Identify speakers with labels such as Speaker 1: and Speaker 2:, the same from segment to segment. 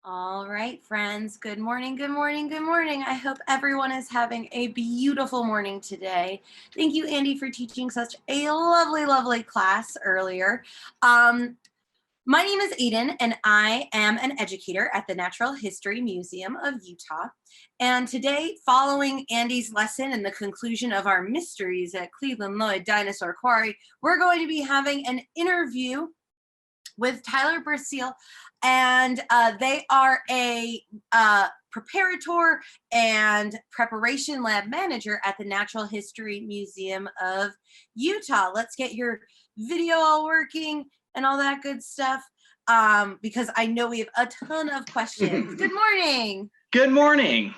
Speaker 1: All right, friends. Good morning, good morning, good morning. I hope everyone is having a beautiful morning today. Thank you, Andy, for teaching such a lovely, lovely class earlier. My name is Aiden, and I am an educator at the Natural History Museum of Utah. And today, following Andy's lesson and the conclusion of our mysteries at Cleveland Lloyd Dinosaur Quarry, we're going to be having an interview with Tyler Brazil, and they are a preparator and preparation lab manager at the Natural History Museum of Utah. Let's get your video all working and all that good stuff, because I know we have a ton of questions. Good morning.
Speaker 2: Good morning.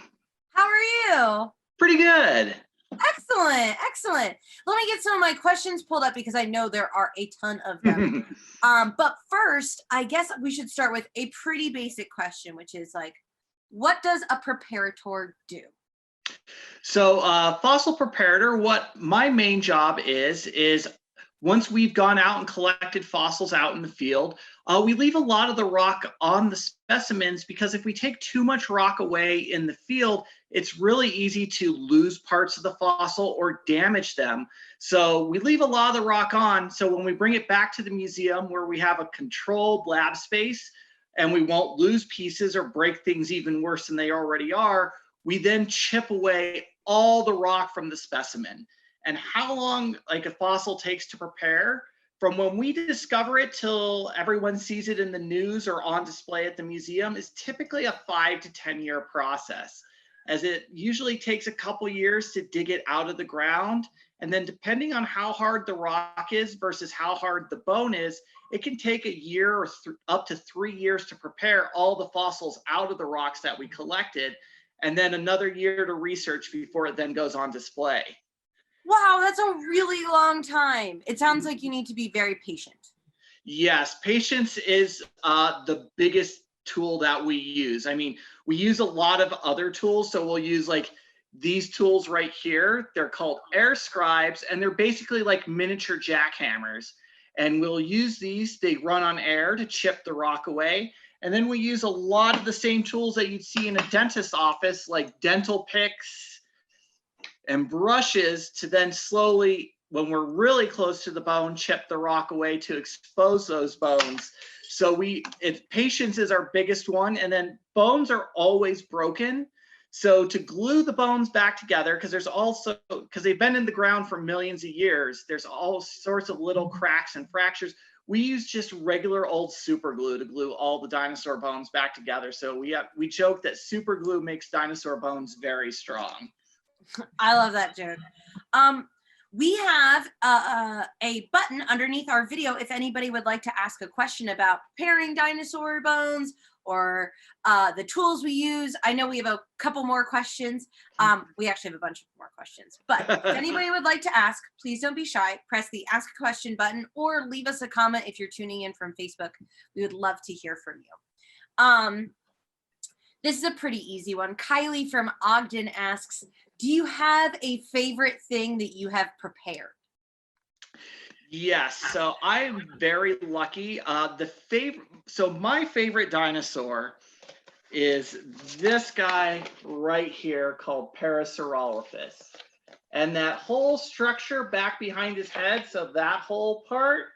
Speaker 1: How are you?
Speaker 2: Pretty good.
Speaker 1: Excellent, excellent. Let me get some of my questions pulled up because I know there are a ton of them. But first, I guess we should start with a pretty basic question, which is like, what does a preparator do?
Speaker 2: So fossil preparator, what my main job is once we've gone out and collected fossils out in the field, we leave a lot of the rock on the specimens because if we take too much rock away in the field, it's really easy to lose parts of the fossil or damage them. So we leave a lot of the rock on. So when we bring it back to the museum where we have a controlled lab space and we won't lose pieces or break things even worse than they already are, we then chip away all the rock from the specimen. And how long like a fossil takes to prepare from when we discover it till everyone sees it in the news or on display at the museum is typically a 5 to 10 year process, as it usually takes a couple years to dig it out of the ground. And then depending on how hard the rock is versus how hard the bone is, it can take a year or up to 3 years to prepare all the fossils out of the rocks that we collected, and then another year to research before it then goes on display.
Speaker 1: Wow, that's a really long time. It sounds like you need to be very patient.
Speaker 2: Yes, patience is the biggest tool that we use. I mean, we use a lot of other tools. So we'll use like these tools right here. They're called air scribes, and they're basically like miniature jackhammers. And we'll use these, they run on air to chip the rock away. And then we use a lot of the same tools that you'd see in a dentist's office, like dental picks and brushes, to then slowly, when we're really close to the bone, chip the rock away to expose those bones. So patience is our biggest one. And then bones are always broken. So to glue the bones back together, because they've been in the ground for millions of years, there's all sorts of little cracks and fractures. We use just regular old super glue to glue all the dinosaur bones back together. So we joke that super glue makes dinosaur bones very strong.
Speaker 1: I love that joke. We have a button underneath our video if anybody would like to ask a question about preparing dinosaur bones or the tools we use. I know we have a couple more questions. We actually have a bunch of more questions, but if anybody would like to ask, please don't be shy. Press the ask a question button or leave us a comment if you're tuning in from Facebook. We would love to hear from you. This is a pretty easy one. Kylie from Ogden asks, do you have a favorite thing that you have prepared?
Speaker 2: Yes, so I'm very lucky. So my favorite dinosaur is this guy right here called Parasaurolophus. And that whole structure back behind his head, so that whole part,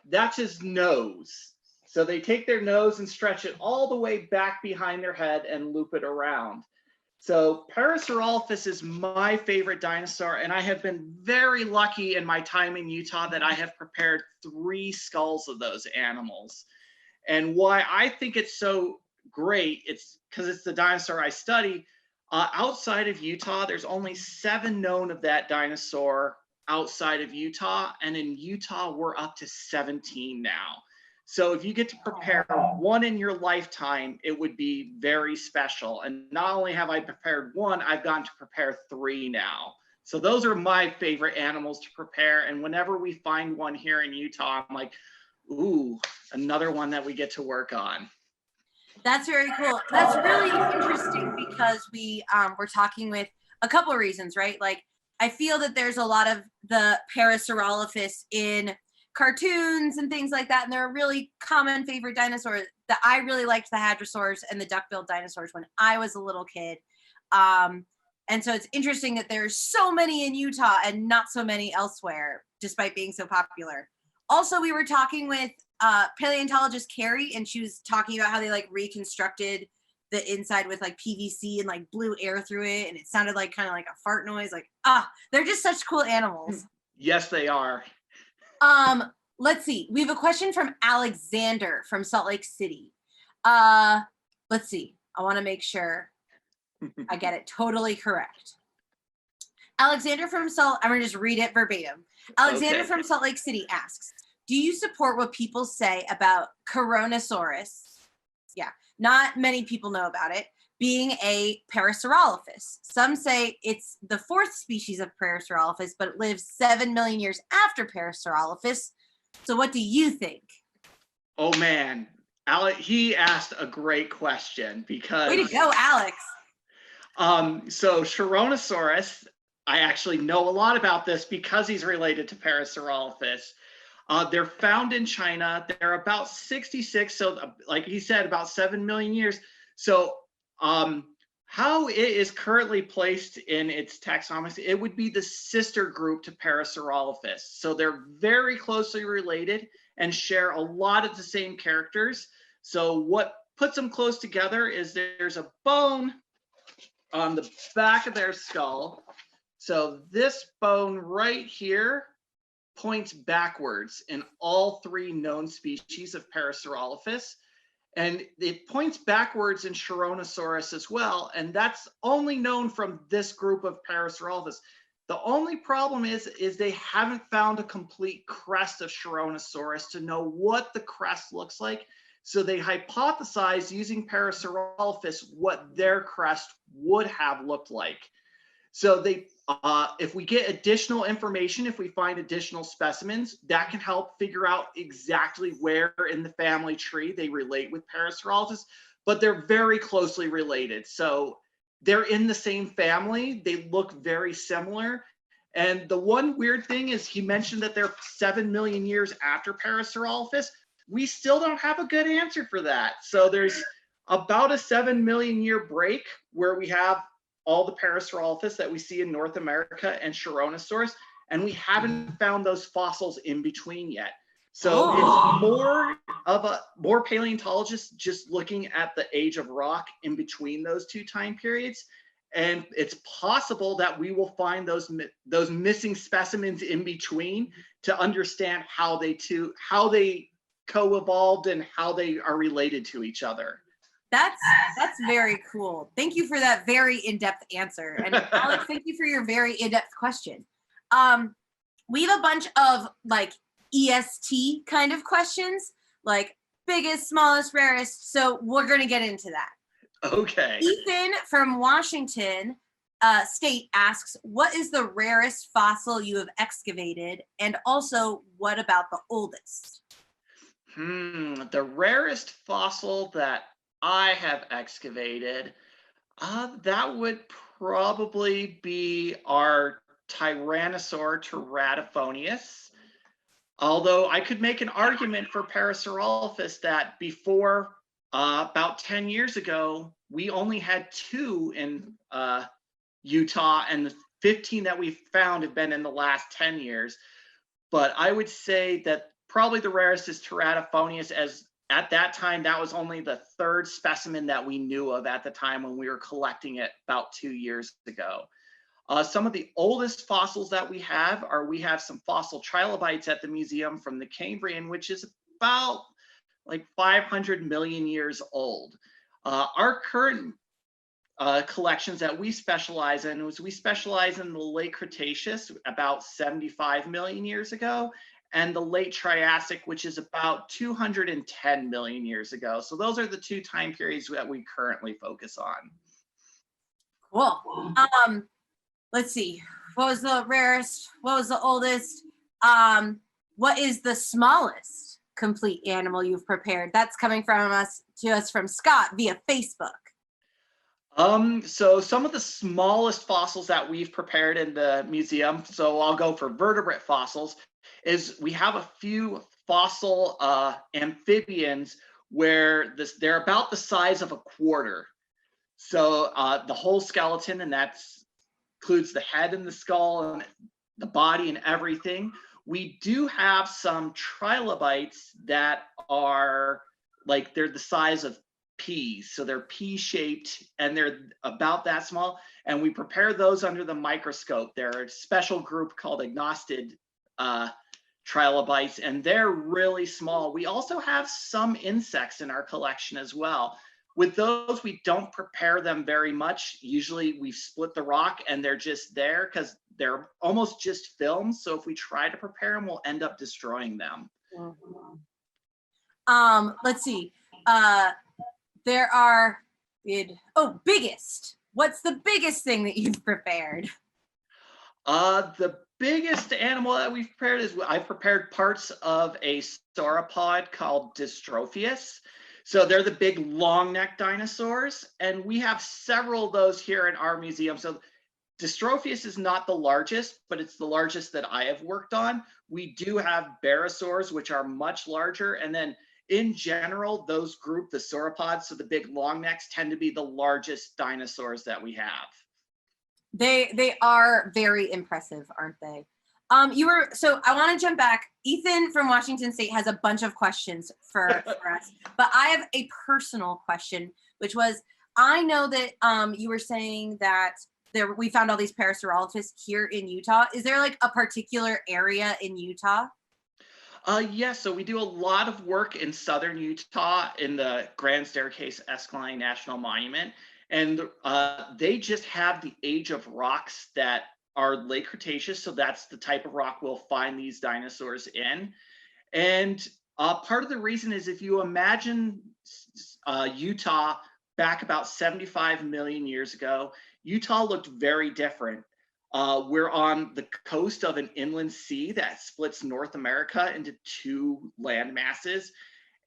Speaker 2: that's his nose. So they take their nose and stretch it all the way back behind their head and loop it around. So Parasaurolophus is my favorite dinosaur, and I have been very lucky in my time in Utah that I have prepared 3 skulls of those animals. And why I think it's so great, it's because it's the dinosaur I study. Outside of Utah, there's only 7 known of that dinosaur outside of Utah, and in Utah, we're up to 17 now. So if you get to prepare one in your lifetime, it would be very special. And not only have I prepared one, I've gotten to prepare 3 now. So those are my favorite animals to prepare. And whenever we find one here in Utah, I'm like, ooh, another one that we get to work on.
Speaker 1: That's very cool. That's really interesting because we're talking with a couple of reasons, right? Like, I feel that there's a lot of the Parasaurolophus in cartoons and things like that, and they're a really common favorite dinosaur that I really liked the hadrosaurs and the duck-billed dinosaurs when I was a little kid. And so it's interesting that there's so many in Utah and not so many elsewhere, despite being so popular. Also, we were talking with paleontologist Carrie, and she was talking about how they like reconstructed the inside with like PVC and like blew air through it, and it sounded like kind of like a fart noise. Like, they're just such cool animals.
Speaker 2: Yes, they are.
Speaker 1: Let's see. We have a question from Alexander from Salt Lake City. Let's see. I want to make sure I get it totally correct. Alexander from I'm going to just read it verbatim. Alexander
Speaker 2: Okay.
Speaker 1: from Salt Lake City asks, do you support what people say about Coronosaurus? Yeah, not many people know about it, being a Parasaurolophus. Some say it's the fourth species of Parasaurolophus, but it lives 7 million years after Parasaurolophus. So what do you think?
Speaker 2: Oh man, he asked a great question because
Speaker 1: Way to go, Alex.
Speaker 2: So Chironosaurus, I actually know a lot about this because he's related to Parasaurolophus. They're found in China. They're about 66, so like he said, about 7 million years. So how it is currently placed in its taxonomy, it would be the sister group to Parasaurolophus. So they're very closely related and share a lot of the same characters. So what puts them close together is there's a bone on the back of their skull. So this bone right here points backwards in all three known species of Parasaurolophus. And it points backwards in Chironosaurus as well. And that's only known from this group of Parasaurolophus. The only problem is they haven't found a complete crest of Chironosaurus to know what the crest looks like. So they hypothesized using Parasaurolophus what their crest would have looked like. So they, if we get additional information, if we find additional specimens, that can help figure out exactly where in the family tree they relate with Parasaurolophus, but they're very closely related. So they're in the same family. They look very similar. And the one weird thing is he mentioned that they're 7 million years after Parasaurolophus. We still don't have a good answer for that. So there's about a 7 million year break where we have all the Parasaurolophus that we see in North America and Chironosaurus, and we haven't found those fossils in between yet. So it's more paleontologists just looking at the age of rock in between those two time periods. And it's possible that we will find those missing specimens in between to understand how they co-evolved and how they are related to each other.
Speaker 1: That's very cool. Thank you for that very in-depth answer. And Alex, thank you for your very in-depth question. We have a bunch of like EST kind of questions, like biggest, smallest, rarest. So we're going to get into that.
Speaker 2: Okay.
Speaker 1: Ethan from Washington State asks, what is the rarest fossil you have excavated? And also, what about the oldest?
Speaker 2: The rarest fossil that I have excavated, that would probably be our Tyrannosaur teratophonius. Although I could make an argument for Parasaurolophus that before about 10 years ago, we only had 2 in Utah, and the 15 that we found have been in the last 10 years. But I would say that probably the rarest is teratophonius, as at that time, that was only the 3rd specimen that we knew of at the time when we were collecting it about 2 years ago. Some of the oldest fossils that we have some fossil trilobites at the museum from the Cambrian, which is about like 500 million years old. Our current collections that we specialize in we specialize in the late Cretaceous, about 75 million years ago, and the late Triassic, which is about 210 million years ago. So those are the 2 time periods that we currently focus on.
Speaker 1: Cool. Let's see. What was the rarest? What was the oldest? What is the smallest complete animal you've prepared? That's coming from us from Scott via Facebook.
Speaker 2: So some of the smallest fossils that we've prepared in the museum, so I'll go for vertebrate fossils, is we have a few fossil amphibians where they're about the size of a quarter. So the whole skeleton, and that includes the head and the skull and the body and everything. We do have some trilobites that are like, they're the size of peas. So they're pea-shaped and they're about that small. And we prepare those under the microscope. They're a special group called agnosid trilobites, and they're really small. We also have some insects in our collection as well. With those, we don't prepare them very much. Usually we split the rock and they're just there because they're almost just films. So if we try to prepare them, we'll end up destroying them.
Speaker 1: Let's see. There are, biggest. What's the biggest thing that you've prepared?
Speaker 2: The biggest animal that we've prepared is, I've prepared parts of a sauropod called Dystrophius. So they're the big long neck dinosaurs, and we have several of those here in our museum. So Dystrophius is not the largest, but it's the largest that I have worked on. We do have barosaurs, which are much larger. And then in general, those group, the sauropods, so the big long necks, tend to be the largest dinosaurs that we have.
Speaker 1: They are very impressive, aren't they? So I want to jump back. Ethan from Washington State has a bunch of questions for us, but I have a personal question, which was, I know that you were saying that we found all these Parasaurolophus here in Utah. Is there like a particular area in Utah?
Speaker 2: Yes, so we do a lot of work in southern Utah in the Grand Staircase Escalante National Monument, and they just have the age of rocks that are late Cretaceous, so that's the type of rock we'll find these dinosaurs in. And part of the reason is, if you imagine Utah back about 75 million years ago, Utah looked very different. We're on the coast of an inland sea that splits North America into two land masses.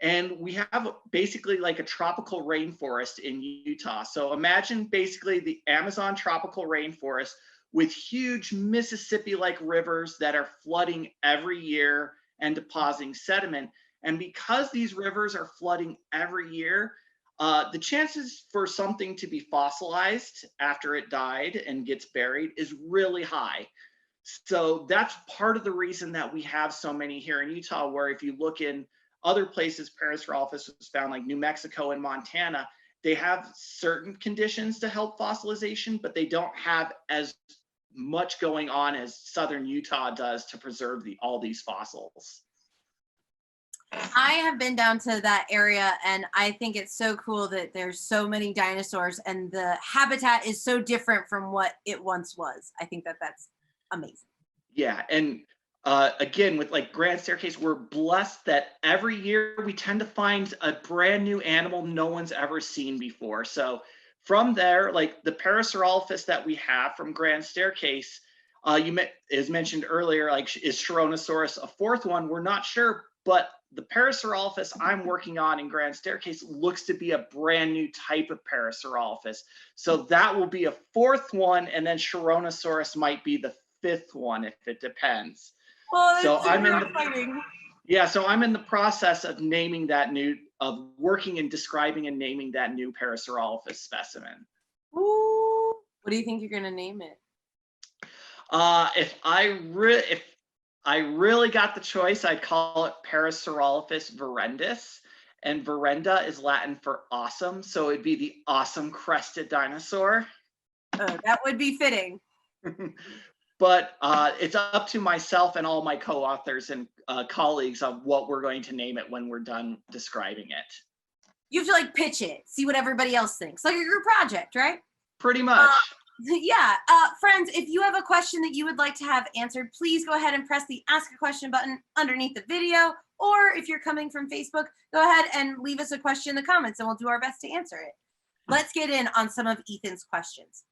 Speaker 2: And we have basically like a tropical rainforest in Utah. So imagine basically the Amazon tropical rainforest with huge Mississippi-like rivers that are flooding every year and depositing sediment. And because these rivers are flooding every year, the chances for something to be fossilized after it died and gets buried is really high. So that's part of the reason that we have so many here in Utah, where if you look in other places, Parasaurolophus was found, like New Mexico and Montana, they have certain conditions to help fossilization, but they don't have as much going on as southern Utah does to preserve all these fossils.
Speaker 1: I have been down to that area, and I think it's so cool that there's so many dinosaurs and the habitat is so different from what it once was. I think that that's amazing.
Speaker 2: Yeah, and again, with like Grand Staircase, we're blessed that every year we tend to find a brand new animal no one's ever seen before. So from there, like the Parasaurolophus that we have from Grand Staircase, as mentioned earlier, like, is Chironosaurus a fourth one? We're not sure, but the Parasaurolophus I'm working on in Grand Staircase looks to be a brand new type of Parasaurolophus. So that will be a fourth one, and then Chironosaurus might be the fifth one, if it depends.
Speaker 1: Oh,
Speaker 2: so
Speaker 1: I'm exciting.
Speaker 2: So I'm in the process of working and describing and naming that new Parasaurolophus specimen.
Speaker 1: Ooh, what do you think you're gonna name it?
Speaker 2: If I really got the choice, I'd call it Parasaurolophus virendus, and virenda is Latin for awesome, so it'd be the awesome crested dinosaur.
Speaker 1: That would be fitting.
Speaker 2: But it's up to myself and all my co-authors and colleagues on what we're going to name it when we're done describing it.
Speaker 1: You have to like pitch it, see what everybody else thinks, like a group project, right?
Speaker 2: Pretty much.
Speaker 1: Yeah, friends, if you have a question that you would like to have answered, please go ahead and press the Ask a Question button underneath the video. Or if you're coming from Facebook, go ahead and leave us a question in the comments and we'll do our best to answer it. Let's get in on some of Ethan's questions.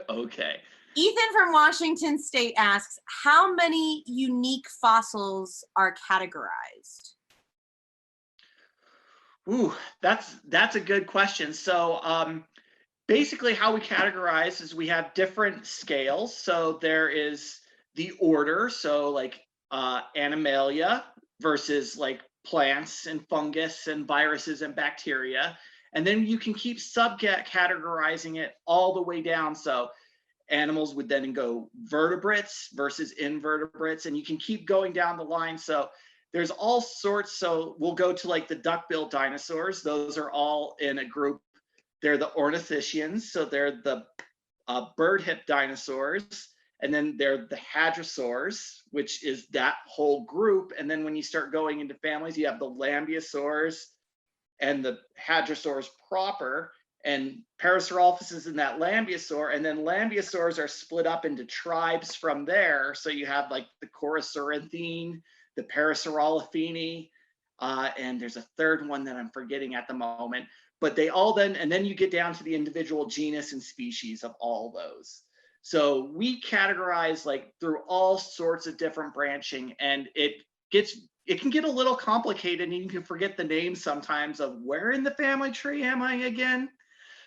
Speaker 2: Okay.
Speaker 1: Ethan from Washington State asks, how many unique fossils are categorized?
Speaker 2: Ooh, that's a good question. So basically how we categorize is we have different scales. So there is the order, so like Animalia versus like plants and fungus and viruses and bacteria. And then you can keep subcategorizing it all the way down. So animals would then go vertebrates versus invertebrates, and you can keep going down the line. So there's all sorts. So we'll go to like the duck-billed dinosaurs. Those are all in a group. They're the ornithischians. So they're the bird hip dinosaurs. And then they're the hadrosaurs, which is that whole group. And then when you start going into families, you have the lambeosaurs and the hadrosaurs proper, and Parasaurolophus is in that lambeosaur. And then lambeosaurs are split up into tribes from there. So you have like the Chorosauridae, the Parasaurolophini, and there's a third one that I'm forgetting at the moment. But they all then, and then you get down to the individual genus and species of all those. So we categorize like through all sorts of different branching, and it can get a little complicated, and you can forget the names sometimes of where in the family tree am I again.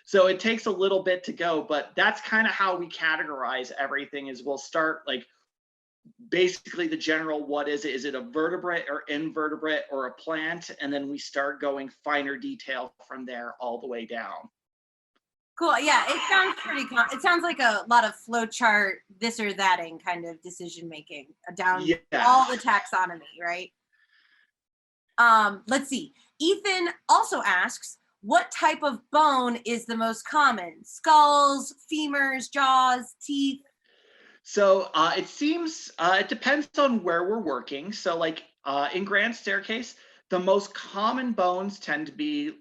Speaker 2: So it takes a little bit to go, but that's kind of how we categorize everything. Is we'll start like basically the general, what is it? Is it a vertebrate or invertebrate or a plant? And then we start going finer detail from there all the way down.
Speaker 1: Cool. Yeah, it sounds pretty. It sounds like a lot of flowchart, this or thating kind of decision making down all the taxonomy, right? Let's see. Ethan also asks, what type of bone is the most common? Skulls, femurs, jaws, teeth?
Speaker 2: So it seems it depends on where we're working. So like in Grand Staircase, the most common bones tend to be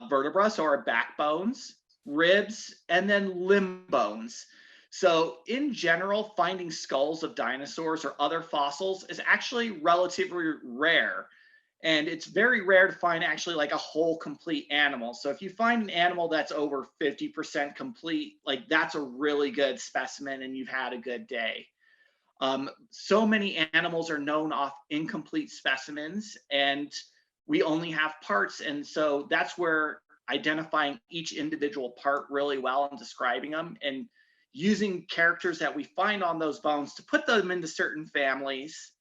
Speaker 2: vertebrae, so our backbones, ribs, and then limb bones. So in general, finding skulls of dinosaurs or other fossils is actually relatively rare. And it's very rare to find actually like a whole complete animal. So if you find an animal that's over 50% complete, like that's a really good specimen and you've had a good day. So many animals are known off incomplete specimens, and we only have parts. And so that's where identifying each individual part really well and describing them and using characters that we find on those bones to put them into certain families.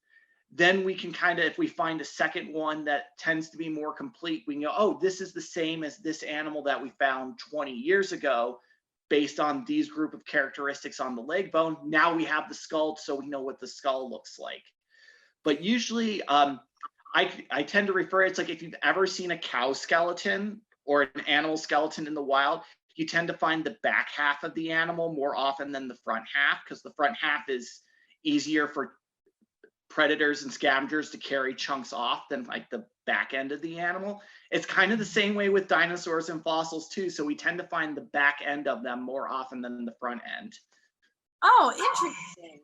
Speaker 2: Then we can kind of, if we find a second one that tends to be more complete, we can go, oh, this is the same as this animal that we found 20 years ago based on these group of characteristics on the leg bone. Now we have the skull, so we know what the skull looks like. But usually I tend to refer, it's like if you've ever seen a cow skeleton or an animal skeleton in the wild, you tend to find the back half of the animal more often than the front half, because the front half is easier for predators and scavengers to carry chunks off than like the back end of the animal. It's kind of the same way with dinosaurs and fossils too. So we tend to find the back end of them more often than the front end.
Speaker 1: Oh, interesting.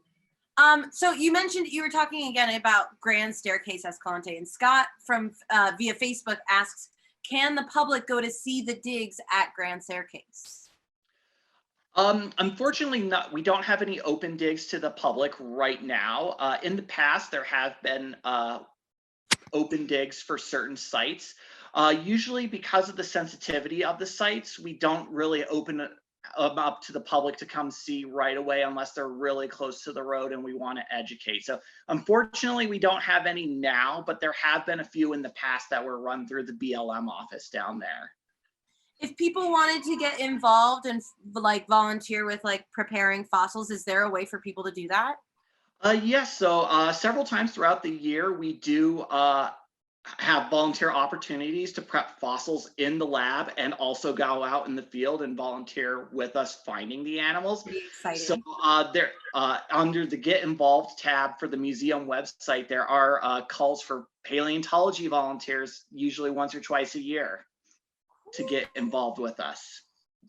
Speaker 1: So you mentioned, you were talking again about Grand Staircase Escalante, and Scott from via Facebook asks, can the public go to see the digs at Grand Staircase?
Speaker 2: Unfortunately not. We don't have any open digs to the public right now. In the past, there have been open digs for certain sites. Usually because of the sensitivity of the sites, we don't really open them up to the public to come see right away unless they're really close to the road and we want to educate. So unfortunately, we don't have any now, but there have been a few in the past that were run through the BLM office down there.
Speaker 1: If people wanted to get involved and like volunteer with like preparing fossils, is there a way for people to do that?
Speaker 2: Yes. So several times throughout the year, we do have volunteer opportunities to prep fossils in the lab and also go out in the field and volunteer with us finding the animals.
Speaker 1: Pretty exciting.
Speaker 2: So there, under the Get Involved tab for the museum website, there are calls for paleontology volunteers, usually once or twice a year, to get involved with us.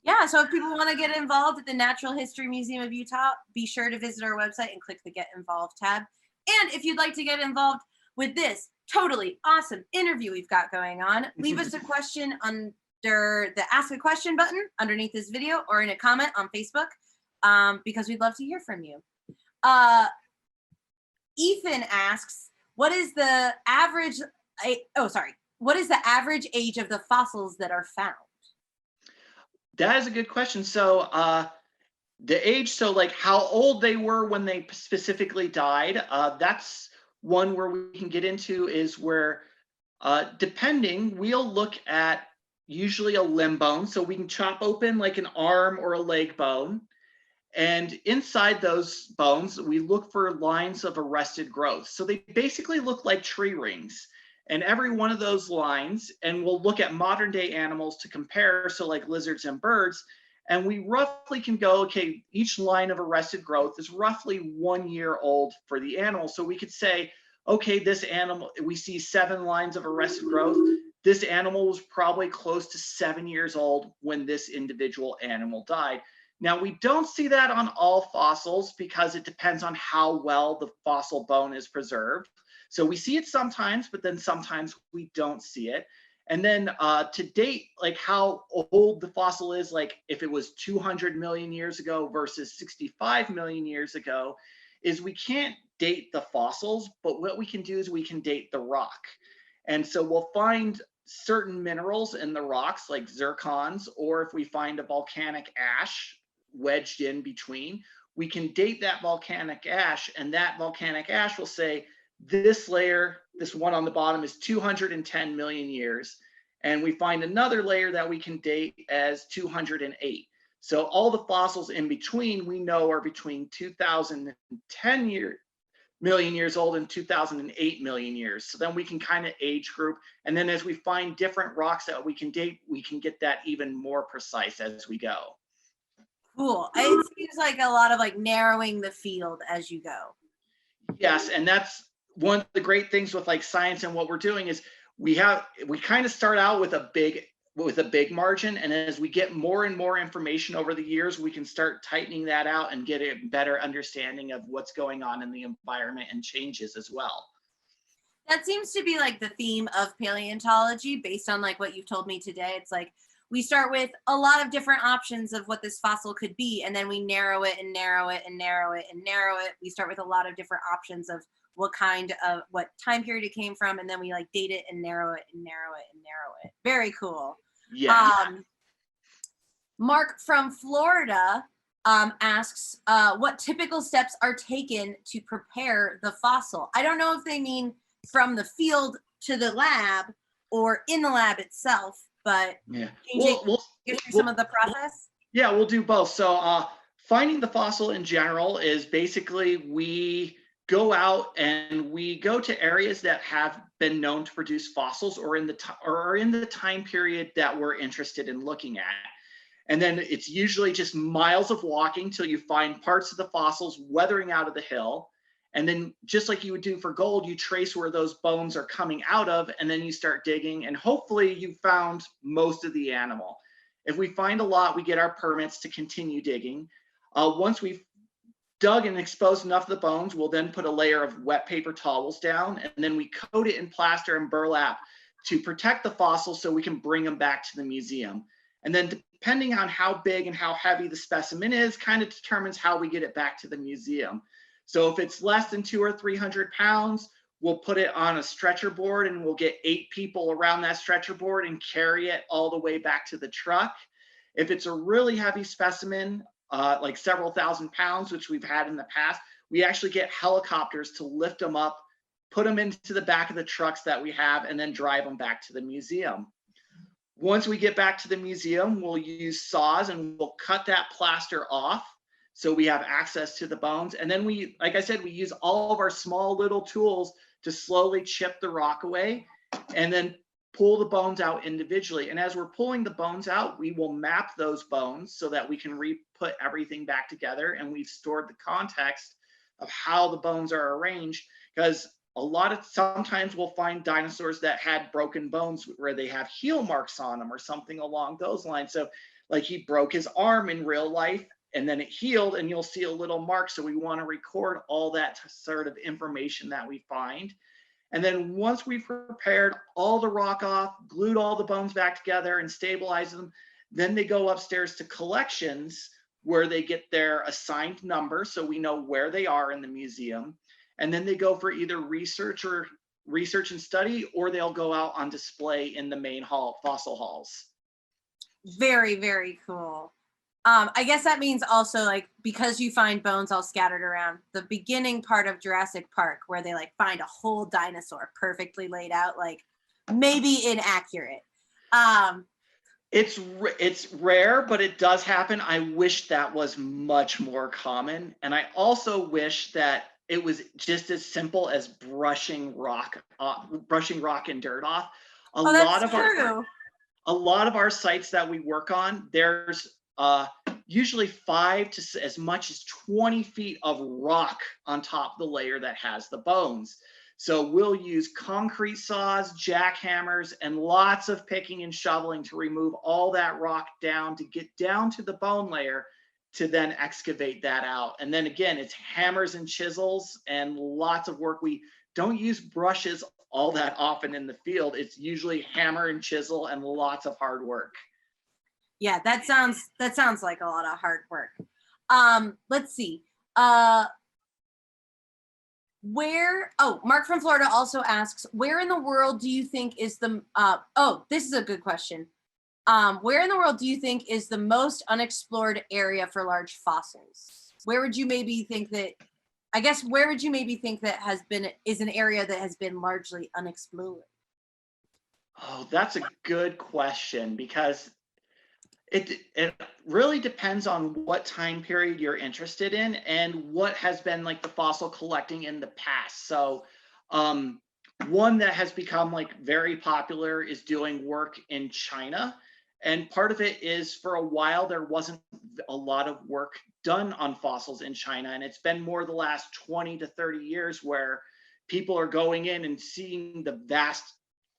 Speaker 1: Yeah, so if people want to get involved at the Natural History Museum of Utah, be sure to visit our website and click the Get Involved tab. And if you'd like to get involved with this totally awesome interview we've got going on, leave us a question under the Ask a Question button underneath this video or in a comment on Facebook, because we'd love to hear from you. Ethan asks, what is the average, what is the average age of the fossils that are found?
Speaker 2: That is a good question. So the age, so like how old they were when they specifically died, that's one where we can get into, is where Depending, we'll look at usually a limb bone. So we can chop open like an arm or a leg bone. And inside those bones, we look for lines of arrested growth. So they basically look like tree rings. And every one of those lines, and we'll look at modern day animals to compare, so like lizards and birds, and we roughly can go, okay, each line of arrested growth is roughly 1 year old for the animal. So we could say, okay, this animal, we see 7 lines of arrested growth. This animal was probably close to 7 years old when this individual animal died. Now, we don't see that on all fossils because it depends on how well the fossil bone is preserved. So we see it sometimes, but then sometimes we don't see it. And then to date, like how old the fossil is, like if it was 200 million years ago versus 65 million years ago, is we can't date the fossils, but what we can do is we can date the rock. And so we'll find certain minerals in the rocks like zircons, or if we find a volcanic ash wedged in between, we can date that volcanic ash, and that volcanic ash will say this layer, this one on the bottom, is 210 million years. And we find another layer that we can date as 208. So all the fossils in between we know are between 2010 million years old and 2008 million years. So then we can kind of age group. And then as we find different rocks that we can date, we can get that even more precise as we go.
Speaker 1: Cool. It seems like a lot of like narrowing the field as you go.
Speaker 2: Yes, and that's one of the great things with like science and what we're doing is we kind of start out with a big margin, and as we get more and more information over the years, we can start tightening that out and get a better understanding of what's going on in the environment and changes as well.
Speaker 1: That seems to be like the theme of paleontology based on like what you've told me today. It's like we start with a lot of different options of what this fossil could be, and then we narrow it and narrow it and narrow it and narrow it. We start with a lot of different options of what time period it came from, and then we like date it and narrow it and narrow it and narrow it. Very cool.
Speaker 2: Yeah.
Speaker 1: Mark from Florida asks, what typical steps are taken to prepare the fossil? I don't know if they mean from the field to the lab or in the lab itself, but
Speaker 2: yeah,
Speaker 1: can you give some of the process?
Speaker 2: Yeah, we'll do both. So finding the fossil in general is basically we go out and we go to areas that have been known to produce fossils or in the time period that we're interested in looking at. And then it's usually just miles of walking till you find parts of the fossils weathering out of the hill. And then just like you would do for gold, you trace where those bones are coming out of, and then you start digging, and hopefully you found most of the animal. If we find a lot, we get our permits to continue digging. Once we've dug and exposed enough of the bones, we'll then put a layer of wet paper towels down, and then we coat it in plaster and burlap to protect the fossils so we can bring them back to the museum. And then depending on how big and how heavy the specimen is, kind of determines how we get it back to the museum. So if it's less than 200 or 300 pounds, we'll put it on a stretcher board, and we'll get 8 people around that stretcher board and carry it all the way back to the truck. If it's a really heavy specimen, like several thousand pounds, which we've had in the past, we actually get helicopters to lift them up, put them into the back of the trucks that we have, and then drive them back to the museum. Once we get back to the museum, we'll use saws and we'll cut that plaster off so we have access to the bones. And then we, like I said, we use all of our small little tools to slowly chip the rock away and then pull the bones out individually. And as we're pulling the bones out, we will map those bones so that we can put everything back together, and we've stored the context of how the bones are arranged, because sometimes we'll find dinosaurs that had broken bones where they have heel marks on them or something along those lines. So like he broke his arm in real life and then it healed, and you'll see a little mark. So we want to record all that sort of information that we find. And then once we've prepared all the rock off, glued all the bones back together and stabilized them, then they go upstairs to collections where they get their assigned number, so we know where they are in the museum. And then they go for either research and study, or they'll go out on display in the main hall, fossil halls.
Speaker 1: Very, very cool. I guess that means also like, because you find bones all scattered around, the beginning part of Jurassic Park where they like find a whole dinosaur perfectly laid out, like maybe inaccurate.
Speaker 2: It's rare, but it does happen. I wish that was much more common. And I also wish that it was just as simple as brushing rock and dirt off. A
Speaker 1: Oh,
Speaker 2: lot
Speaker 1: that's
Speaker 2: of
Speaker 1: true.
Speaker 2: a lot of our sites that we work on, there's usually 5 to as much as 20 feet of rock on top of the layer that has the bones. So we'll use concrete saws, jackhammers, and lots of picking and shoveling to remove all that rock down to get down to the bone layer to then excavate that out. And then again, it's hammers and chisels and lots of work. We don't use brushes all that often in the field. It's usually hammer and chisel and lots of hard work.
Speaker 1: Yeah, that sounds like a lot of hard work. Let's see. Mark from Florida also asks, where in the world do you think is the this is a good question. Where in the world do you think is the most unexplored area for large fossils? Where would you maybe think that is an area that has been largely unexplored?
Speaker 2: Oh, that's a good question, because it really depends on what time period you're interested in and what has been like the fossil collecting in the past. So one that has become like very popular is doing work in China. And part of it is, for a while, there wasn't a lot of work done on fossils in China. And it's been more the last 20 to 30 years where people are going in and seeing the vast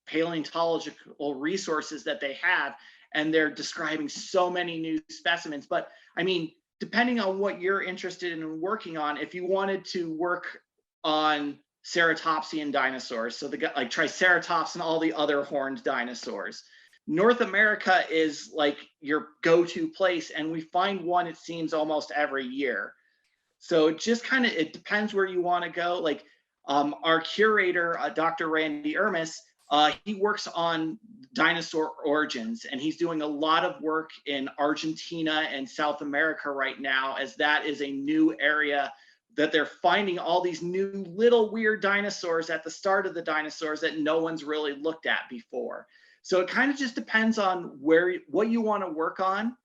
Speaker 2: paleontological resources that they have. And they're describing so many new specimens. But I mean, depending on what you're interested in working on, if you wanted to work on ceratopsian dinosaurs, so like Triceratops and all the other horned dinosaurs, North America is like your go-to place, and we find one, it seems, almost every year. So it just kind of, it depends where you want to go. Like our curator, Dr. Randy Ermis, he works on dinosaur origins, and he's doing a lot of work in Argentina and South America right now, as that is a new area that they're finding all these new little weird dinosaurs at the start of the dinosaurs that no one's really looked at before. So it kind of just depends on what you want to work on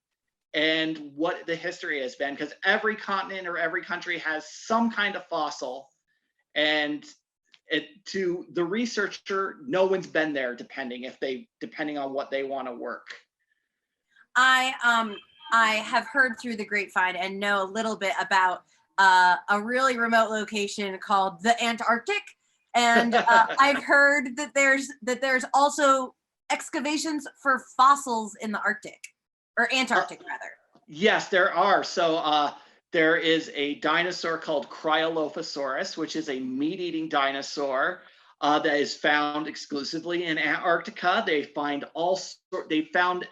Speaker 2: and what the history has been, because every continent or every country has some kind of fossil, and to the researcher, no one's been there, depending on what they want to work.
Speaker 1: I have heard through the grapevine and know a little bit about a really remote location called the Antarctic, and I've heard that there's also excavations for fossils in the Arctic, or Antarctic rather.
Speaker 2: Yes, there are. So there is a dinosaur called Cryolophosaurus, which is a meat-eating dinosaur that is found exclusively in Antarctica. They found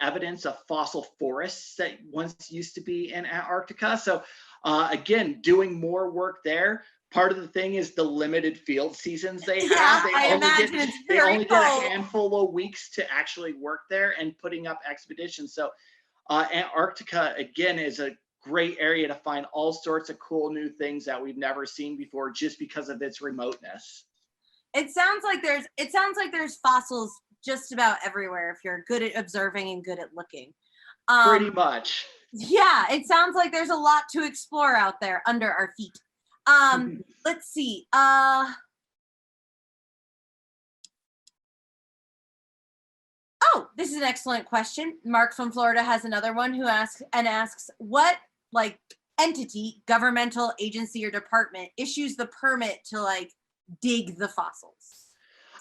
Speaker 2: evidence of fossil forests that once used to be in Antarctica. So again, doing more work there. Part of the thing is the limited field seasons they have. They only get a handful of weeks to actually work there and putting up expeditions. So Antarctica, again, is a great area to find all sorts of cool new things that we've never seen before, just because of its remoteness.
Speaker 1: It sounds like there's fossils just about everywhere if you're good at observing and good at looking.
Speaker 2: Pretty much.
Speaker 1: Yeah, it sounds like there's a lot to explore out there under our feet. Let's see. Oh, this is an excellent question. Mark from Florida has another one who asks what like entity, governmental agency or department issues the permit to like dig the fossils?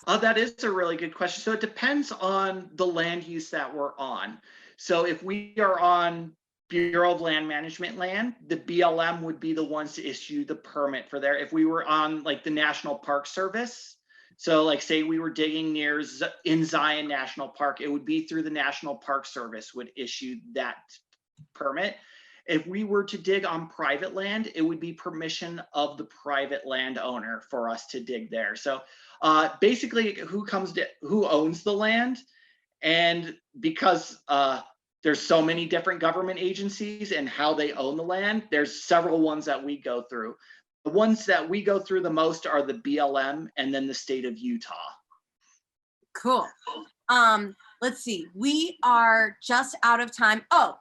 Speaker 2: That is a really good question. So it depends on the land use that we're on. So if we are on Bureau of Land Management land, the BLM would be the ones to issue the permit for there. If we were on like the National Park Service, so like say we were digging in Zion National Park, it would be through the National Park Service would issue that permit. If we were to dig on private land, it would be permission of the private landowner for us to dig there. So basically who owns the land, and because there's so many different government agencies and how they own the land, there's several ones that we go through. The ones that we go through the most are the BLM and then the state of Utah.
Speaker 1: Cool. Let's see. We are just out of time. Oh,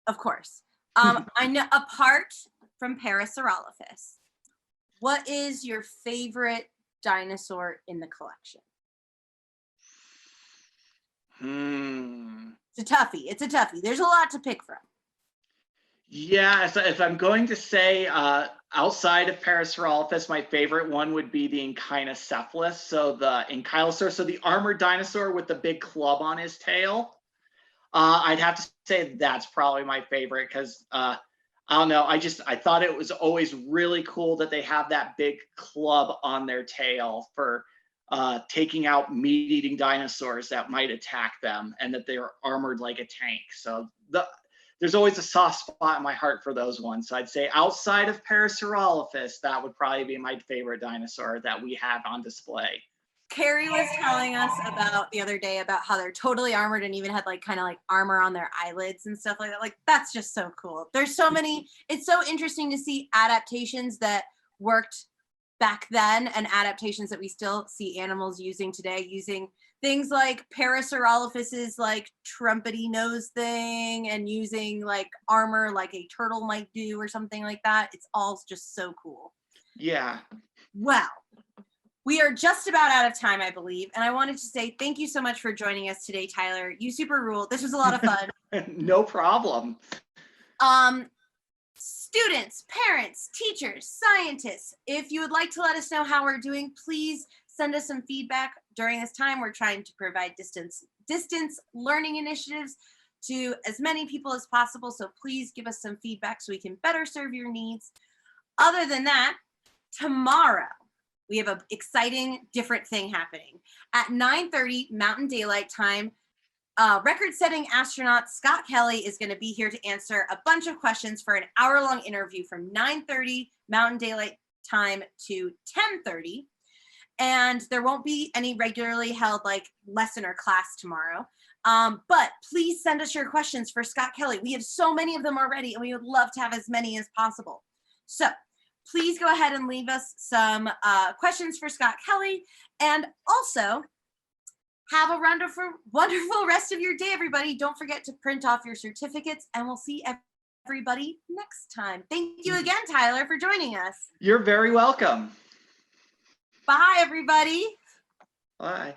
Speaker 1: of course. I know, apart from Parasaurolophus, what is your favorite dinosaur in the collection? It's a toughie. It's a toughie. There's a lot to pick from.
Speaker 2: Yeah, so if I'm going to say outside of Parasaurolophus, my favorite one would be the Ankylocephalus. So the Ankylosaur, so the armored dinosaur with the big club on his tail. I'd have to say that's probably my favorite because I don't know. I thought it was always really cool that they have that big club on their tail for taking out meat-eating dinosaurs that might attack them, and that they are armored like a tank. So there's always a soft spot in my heart for those ones. So I'd say outside of Parasaurolophus, that would probably be my favorite dinosaur that we have on display.
Speaker 1: Carrie was telling us about the other day about how they're totally armored and even had like kind of like armor on their eyelids and stuff like that. Like that's just so cool. There's so many, it's so interesting to see adaptations that worked back then and adaptations that we still see animals using today, using things like Parasaurolophus's like trumpety nose thing and using like armor like a turtle might do or something like that. It's all just so cool.
Speaker 2: Yeah.
Speaker 1: Well, we are just about out of time, I believe. And I wanted to say thank you so much for joining us today, Tyler. You super ruled. This was a lot of fun.
Speaker 2: No problem.
Speaker 1: Students, parents, teachers, scientists, if you would like to let us know how we're doing, please send us some feedback during this time. We're trying to provide distance learning initiatives to as many people as possible. So please give us some feedback so we can better serve your needs. Other than that, tomorrow, we have an exciting, different thing happening. At 9:30 Mountain Daylight Time, record-setting astronaut Scott Kelly is going to be here to answer a bunch of questions for an hour-long interview from 9:30 Mountain Daylight Time to 10:30. And there won't be any regularly held like lesson or class tomorrow. But please send us your questions for Scott Kelly. We have so many of them already, and we would love to have as many as possible. So please go ahead and leave us some questions for Scott Kelly. And also, have a wonderful, wonderful rest of your day, everybody. Don't forget to print off your certificates, and we'll see everybody next time. Thank you again, Tyler, for joining us.
Speaker 2: You're very welcome.
Speaker 1: Bye, everybody.
Speaker 2: Bye.